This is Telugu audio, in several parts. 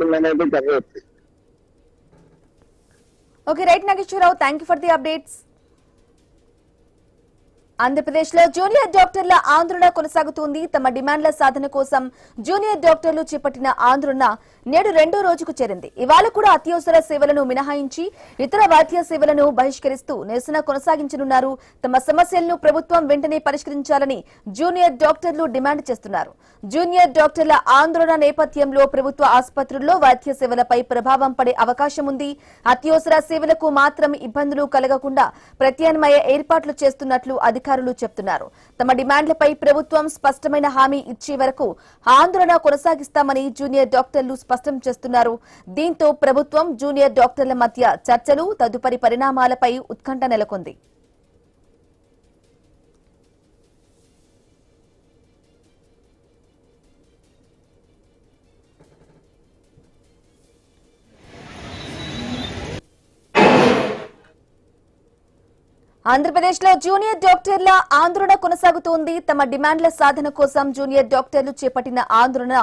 వస్తుందనేది చెప్పవచ్చు. Okay right Nageswara Rao, thank you for the updates. ఆంధ్రప్రదేశ్లో జూనియర్ డాక్టర్ల ఆందోళన కొనసాగుతోంది. తమ డిమాండ్ల సాధన కోసం జూనియర్ డాక్టర్లు చేపట్టిన ఆందోళన నేడు రెండో రోజుకు చేరింది. ఇవాళ కూడా అత్యవసర సేవలను మినహాయించి ఇతర వైద్య సేవలను బహిష్కరిస్తూ నిరసన కొనసాగించనున్నారు. తమ సమస్యలను ప్రభుత్వం వెంటనే పరిష్కరించాలని జూనియర్ డాక్టర్లు డిమాండ్ చేస్తున్నారు. జూనియర్ డాక్టర్ల ఆందోళన నేపథ్యంలో ప్రభుత్వ ఆసుపత్రుల్లో వైద్య సేవలపై ప్రభావం పడే అవకాశం ఉంది. అత్యవసర సేవలకు మాత్రం ఇబ్బందులు కలగకుండా ప్రత్యామ్నాయ ఏర్పాట్లు చేస్తున్నట్లు అధికారులు చెబుతున్నారు. తమ డిమాండ్లపై ప్రభుత్వం స్పష్టమైన హామీ ఇచ్చే వరకు ఆందోళన కొనసాగిస్తామని జూనియర్ డాక్టర్లు స్పష్టం చేస్తున్నారు. దీంతో ప్రభుత్వం జూనియర్ డాక్టర్ల మధ్య చర్చలు, తదుపరి పరిణామాలపై ఉత్కంఠ నెలకొంది. ఆంధ్రప్రదేశ్లో జూనియర్ డాక్టర్ల ఆందోళన కొనసాగుతోంది. తమ డిమాండ్ల సాధన కోసం జూనియర్ డాక్టర్లు చేపట్టిన ఆందోళన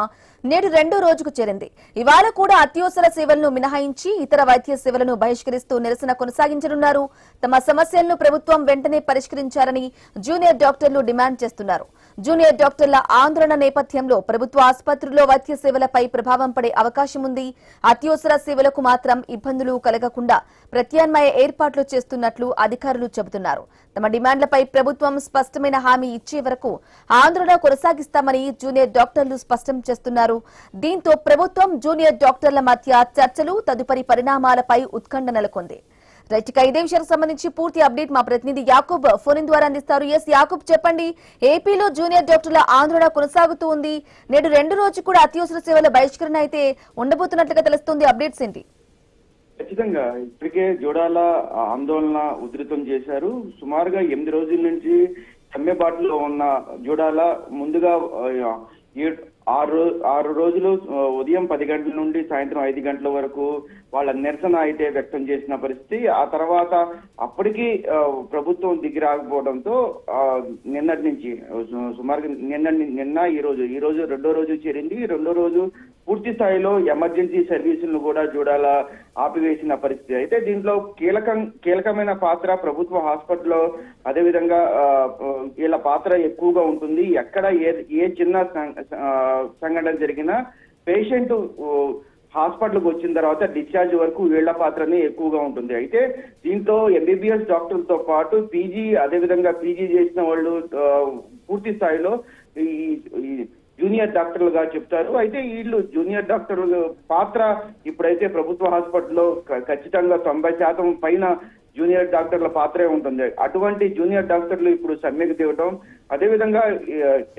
నేడు రెండో రోజుకు చేరింది. ఇవాళ కూడా అత్యవసర సేవలను మినహాయించి ఇతర వైద్య సేవలను బహిష్కరిస్తూ నిరసన కొనసాగించనున్నారు. తమ సమస్యలను ప్రభుత్వం వెంటనే పరిష్కరించాలని జూనియర్ డాక్టర్లు డిమాండ్ చేస్తున్నారు. జూనియర్ డాక్టర్ల ఆందోళన నేపథ్యంలో ప్రభుత్వ ఆసుపత్రుల్లో వైద్య సేవలపై ప్రభావం పడే అవకాశం ఉంది. అత్యవసర సేవలకు మాత్రం ఇబ్బందులు కలగకుండా ప్రత్యామ్నాయ ఏర్పాట్లు చేస్తున్నట్లు అధికారులు చెబుతున్నారు. తమ డిమాండ్లపై ప్రభుత్వం స్పష్టమైన హామీ ఇచ్చే వరకు ఆందోళన కొనసాగిస్తామని జూనియర్ డాక్టర్లు స్పష్టం చేస్తున్నారు. దీంతో ప్రభుత్వం జూనియర్ డాక్టర్ల మధ్య చర్చలు, తదుపరి పరిణామాలపై ఉత్కంఠ నెలకొంది. రైట్, ఇక ఇదే విషయానికి సంబంధించి పూర్తి అప్డేట్ మా ప్రతినిధి యాకూబ్ ఫోన్ ద్వారా అందిస్తారు. ఎస్ యాకూబ్, చెప్పండి. ఏపీలో జూనియర్ డాక్టర్ల ఆందోళన కొనసాగుతూ ఉంది. నేడు రెండు రోజు కూడా అత్యవసర సేవల బహిష్కరణ అయితే ఉండబోతున్నట్లుగా తెలుస్తుంది. అప్డేట్స్ ఏంటి? ఖచ్చితంగా ఇప్పటికే జోడాల ఆందోళన ఉధృతం చేశారు. సుమారుగా 8 రోజుల నుంచి సమ్మెబాటులో ఉన్న జోడాల ముందుగా 6 రోజులు ఉదయం 10 గంటల నుండి సాయంత్రం 5 గంటల వరకు వాళ్ళ నిరసన అయితే వ్యక్తం చేసిన పరిస్థితి. ఆ తర్వాత అప్పటికి ప్రభుత్వం దిగి రాకపోవడంతో నిన్నటి నుంచి సుమారుగా నిన్న ఈ రోజు రెండో రోజు చేరింది. రెండో రోజు పూర్తి స్థాయిలో ఎమర్జెన్సీ సర్వీసులను కూడా చూడాలా ఆపివేసిన పరిస్థితి. అయితే దీంట్లో కీలకమైన పాత్ర ప్రభుత్వ హాస్పిటల్లో, అదేవిధంగా వీళ్ళ పాత్ర ఎక్కువగా ఉంటుంది. ఎక్కడ ఏ చిన్న సంఘటన జరిగినా పేషెంట్ హాస్పిటల్కి వచ్చిన తర్వాత డిశ్చార్జ్ వరకు వీళ్ల పాత్రనే ఎక్కువగా ఉంటుంది. అయితే దీంట్లో ఎంబీబీఎస్ డాక్టర్లతో పాటు పీజీ, అదేవిధంగా పీజీ చేసిన వాళ్ళు పూర్తి స్థాయిలో ఈ జూనియర్ డాక్టర్లుగా చెప్తారు. అయితే వీళ్ళు జూనియర్ డాక్టర్ల పాత్ర ఇప్పుడైతే ప్రభుత్వ హాస్పిటల్లో ఖచ్చితంగా 90% పైన జూనియర్ డాక్టర్ల పాత్రే ఉంటుంది. అటువంటి జూనియర్ డాక్టర్లు ఇప్పుడు సమ్మెకు దిగటం, అదేవిధంగా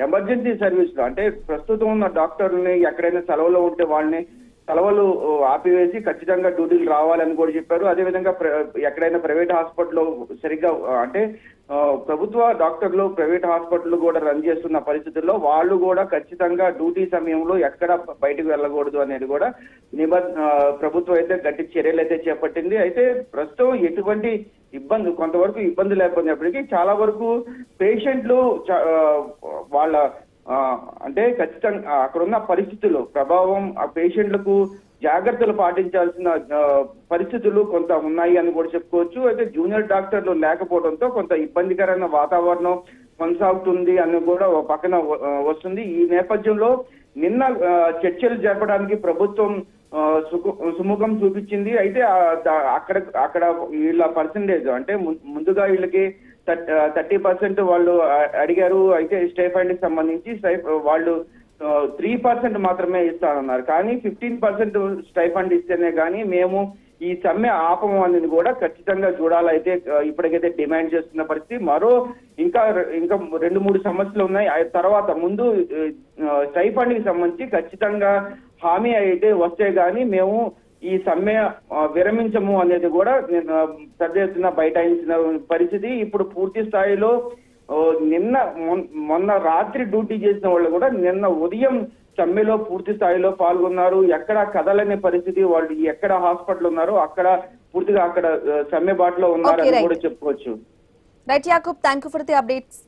ఎమర్జెన్సీ సర్వీసులు అంటే ప్రస్తుతం ఉన్న డాక్టర్లని ఎక్కడైనా సెలవులో ఉంటే వాళ్ళని సెలవులు ఆపివేసి ఖచ్చితంగా డ్యూటీలు రావాలని కూడా చెప్పారు. అదేవిధంగా ఎక్కడైనా ప్రైవేట్ హాస్పిటల్లో సరిగ్గా అంటే ప్రభుత్వ డాక్టర్లు ప్రైవేట్ హాస్పిటల్ కూడా రన్ చేస్తున్న పరిస్థితుల్లో వాళ్ళు కూడా ఖచ్చితంగా డ్యూటీ సమయంలో ఎక్కడ బయటకు వెళ్ళకూడదు అనేది కూడా ప్రభుత్వం అయితే గట్టి చర్యలు అయితే చేపట్టింది. అయితే ప్రస్తుతం ఎటువంటి కొంతవరకు ఇబ్బంది లేకపోయినప్పటికీ చాలా వరకు పేషెంట్లు వాళ్ళ అంటే ఖచ్చితంగా అక్కడున్న పరిస్థితులు ప్రభావం ఆ పేషెంట్లకు జాగ్రత్తలు పాటించాల్సిన పరిస్థితులు కొంత ఉన్నాయి అని కూడా చెప్పుకోవచ్చు. అయితే జూనియర్ డాక్టర్లు లేకపోవడంతో కొంత ఇబ్బందికరమైన వాతావరణం కొనసాగుతుంది అని కూడా ఒక పక్కన వస్తుంది. ఈ నేపథ్యంలో నిన్న చర్చలు జరపడానికి ప్రభుత్వం సుముఖం చూపించింది. అయితే అక్కడ వీళ్ళ పర్సంటేజ్ అంటే ముందుగా వీళ్ళకి 30% వాళ్ళు అడిగారు. అయితే స్టైఫండ్ కి సంబంధించి వాళ్ళు 3% మాత్రమే ఇస్తానన్నారు. కానీ 15% స్టైఫండ్ ఇస్తేనే కానీ మేము ఈ సమ్మె ఆపము అనేది కూడా ఖచ్చితంగా చూడాలైతే ఇప్పటికైతే డిమాండ్ చేస్తున్న పరిస్థితి. ఇంకా 2-3 సమస్యలు ఉన్నాయి. తర్వాత ముందు స్టైఫండ్ కి సంబంధించి ఖచ్చితంగా హామీ అయితే వస్తే గానీ మేము ఈ సమ్మె విరమించము అనేది కూడా పెద్ద ఎత్తున బైఠాయించిన పరిస్థితి. ఇప్పుడు పూర్తి స్థాయిలో మొన్న రాత్రి డ్యూటీ చేసిన వాళ్ళు కూడా నిన్న ఉదయం సమ్మెలో పూర్తి స్థాయిలో పాల్గొన్నారు. ఎక్కడ కదలనే పరిస్థితి, వాళ్ళు ఎక్కడ హాస్పిటల్ ఉన్నారో అక్కడ పూర్తిగా అక్కడ సమ్మె బాటలో ఉన్నారని కూడా చెప్పుకోవచ్చు. Right Yakub, thank you for the updates.